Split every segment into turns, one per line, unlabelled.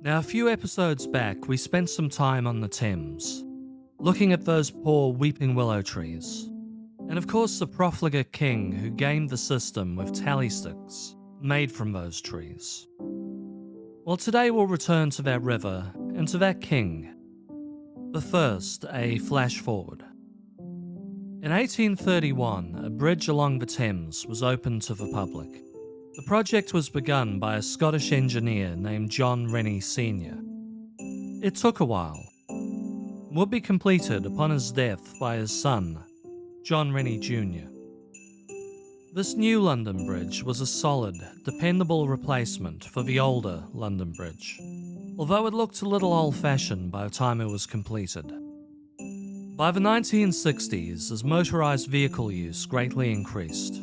Now, a few episodes back, we spent some time on the Thames, looking at those poor weeping willow trees. And of course, the profligate king who gamed the system with tally sticks made from those trees. Well, today we'll return to that river and to that king. But first, a flash forward. In 1831, a bridge along the Thames was opened to the public. The project was begun by a Scottish engineer named John Rennie Sr. It took a while. It would be completed upon his death by his son, John Rennie Jr. This new London Bridge was a solid, dependable replacement for the older London Bridge, although it looked a little old-fashioned by the time it was completed. By the 1960s, as motorised vehicle use greatly increased,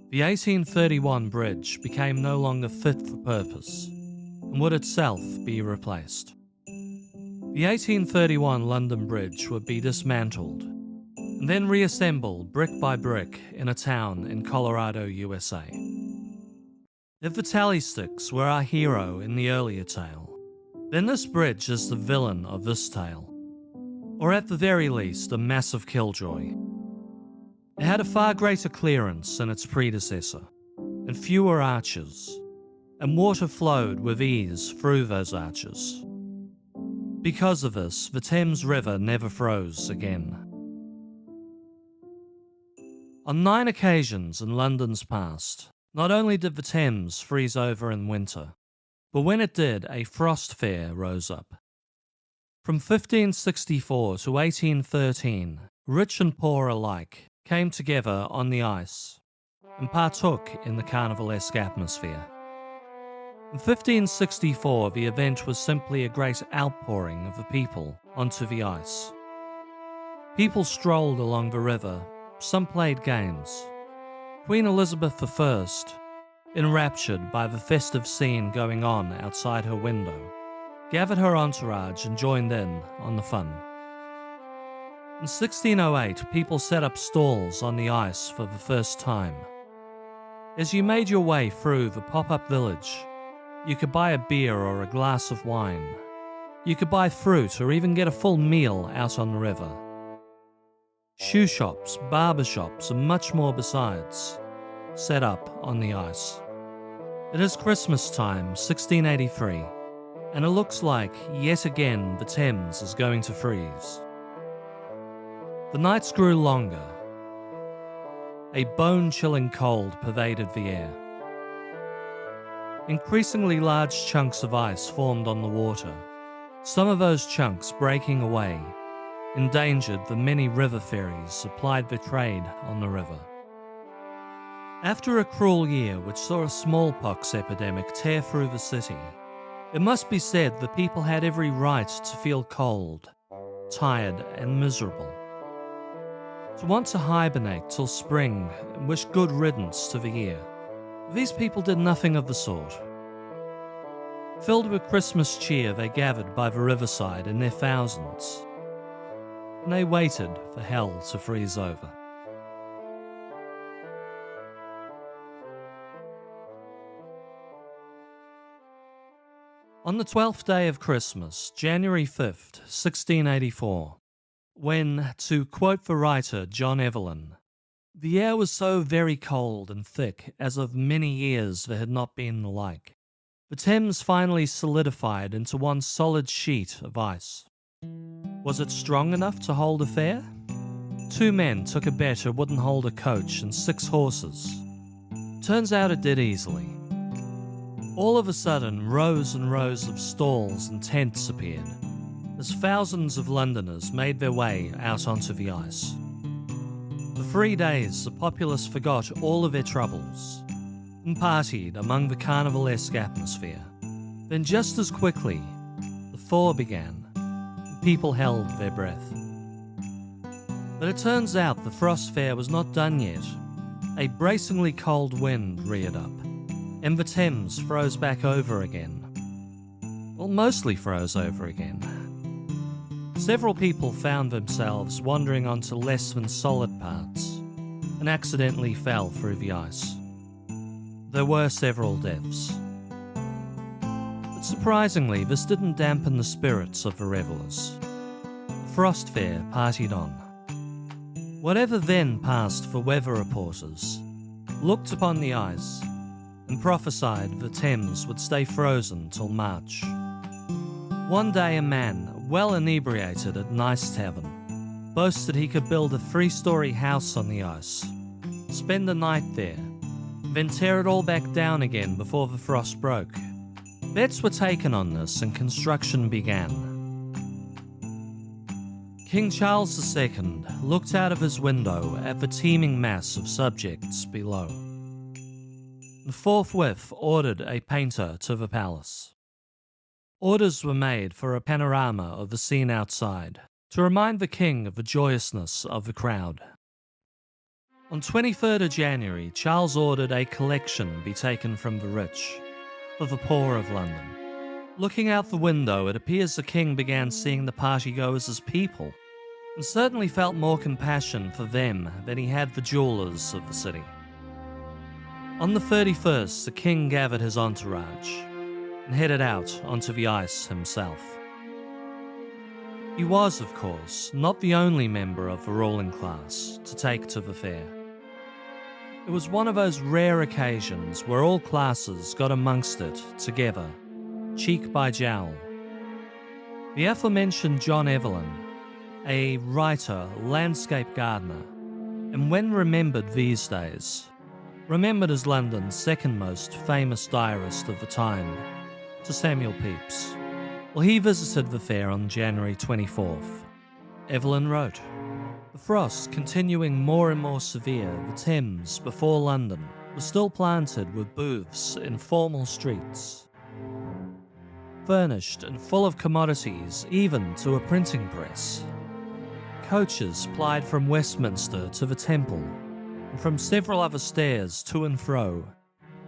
the 1831 bridge became no longer fit for purpose and would itself be replaced. The 1831 London Bridge would be dismantled and then reassembled brick by brick in a town in Colorado, USA. If the tally sticks were our hero in the earlier tale, then this bridge is the villain of this tale, or at the very least a massive killjoy. It had a far greater clearance than its predecessor, and fewer arches, and water flowed with ease through those arches. Because of this, the Thames River never froze again. On 9 occasions in London's past, not only did the Thames freeze over in winter, but when it did, a frost fair rose up. From 1564 to 1813, rich and poor alike came together on the ice and partook in the carnivalesque atmosphere. In 1564, the event was simply a great outpouring of the people onto the ice. People strolled along the river, some played games. Queen Elizabeth I, enraptured by the festive scene going on outside her window, gathered her entourage and joined in on the fun. In 1608, people set up stalls on the ice for the first time. As you made your way through the pop-up village, you could buy a beer or a glass of wine. You could buy fruit or even get a full meal out on the river. Shoe shops, barber shops, and much more besides set up on the ice. It is Christmas time, 1683, and it looks like, yet again, the Thames is going to freeze. The nights grew longer. A bone-chilling cold pervaded the air. Increasingly large chunks of ice formed on the water, some of those chunks breaking away endangered the many river ferries that plied their trade on the river. After a cruel year which saw a smallpox epidemic tear through the city, it must be said the people had every right to feel cold, tired, and miserable. To want to hibernate till spring and wish good riddance to the year. These people did nothing of the sort. Filled with Christmas cheer, they gathered by the riverside in their thousands, and they waited for hell to freeze over. On the 12th day of Christmas, January 5th, 1684, when, to quote the writer John Evelyn, the air was so very cold and thick as of many years there had not been the like, the Thames finally solidified into one solid sheet of ice. Was it strong enough to hold a fair? 2 men took a bet it wouldn't hold a coach and 6 horses. Turns out it did easily. All of a sudden, rows and rows of stalls and tents appeared, as thousands of Londoners made their way out onto the ice. For 3 days, the populace forgot all of their troubles and partied among the carnivalesque atmosphere. Then just as quickly, the thaw began, and people held their breath. But it turns out the frost fair was not done yet. A bracingly cold wind reared up, and the Thames froze back over again. Well, mostly froze over again. Several people found themselves wandering onto less than solid parts and accidentally fell through the ice. There were several deaths. The But surprisingly, this didn't dampen the spirits of the revellers. The Frost Fair partied on. Whatever then passed for weather reporters looked upon the ice and prophesied the Thames would stay frozen till March. One day a man, well inebriated at Nice Tavern, boasted he could build a 3-story house on the ice, spend the night there, then tear it all back down again before the frost broke. Bets were taken on this and construction began. King Charles II looked out of his window at the teeming mass of subjects below, and forthwith ordered a painter to the palace. Orders were made for a panorama of the scene outside, to remind the king of the joyousness of the crowd. On 23rd of January, Charles ordered a collection be taken from the rich, for the poor of London. Looking out the window, it appears the king began seeing the partygoers as people, and certainly felt more compassion for them than he had the jewellers of the city. On the 31st, the king gathered his entourage and headed out onto the ice himself. He was, of course, not the only member of the ruling class to take to the fair. It was one of those rare occasions where all classes got amongst it together, cheek by jowl. The aforementioned John Evelyn, a writer, landscape gardener, and when remembered these days, remembered as London's second most famous diarist of the time, to Samuel Pepys. Well, he visited the fair on January 24th. Evelyn wrote, "The frost continuing more and more severe, the Thames, before London, was still planted with booths in formal streets, furnished and full of commodities, even to a printing press. Coaches plied from Westminster to the Temple, and from several other stairs to and fro,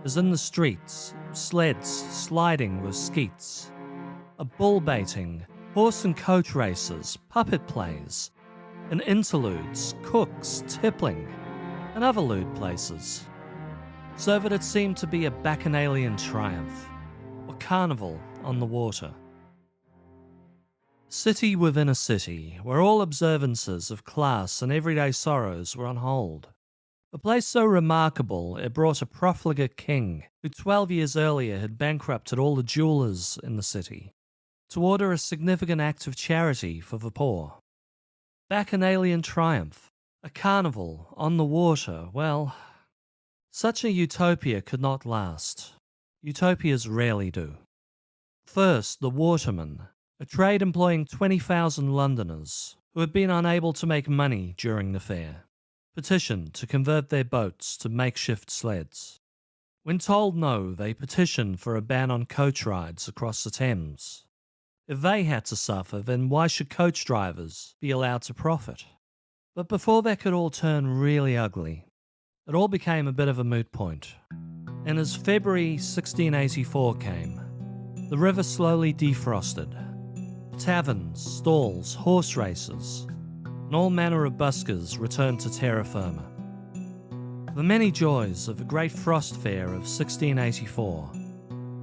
as in the streets, sleds sliding with skeets, a bull baiting, horse and coach races, puppet plays, and interludes, cooks, tippling, and other lewd places, so that it seemed to be a bacchanalian triumph, or carnival on the water." City within a city, where all observances of class and everyday sorrows were on hold. A place so remarkable it brought a profligate king, who 12 years earlier had bankrupted all the jewellers in the city, to order a significant act of charity for the poor. Bacchanalian triumph, a carnival on the water, well, such a utopia could not last. Utopias rarely do. First, the watermen, a trade employing 20,000 Londoners who had been unable to make money during the fair, petitioned to convert their boats to makeshift sleds. When told no, they petitioned for a ban on coach rides across the Thames. If they had to suffer, then why should coach drivers be allowed to profit? But before that could all turn really ugly, it all became a bit of a moot point. And as February 1684 came, the river slowly defrosted. Taverns, stalls, horse races, and all manner of buskers returned to terra firma. The many joys of the great Frost Fair of 1684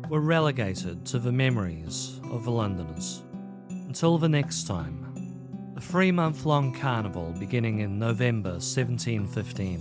were relegated to the memories of the Londoners. Until the next time, a 3-month-long carnival beginning in November 1715.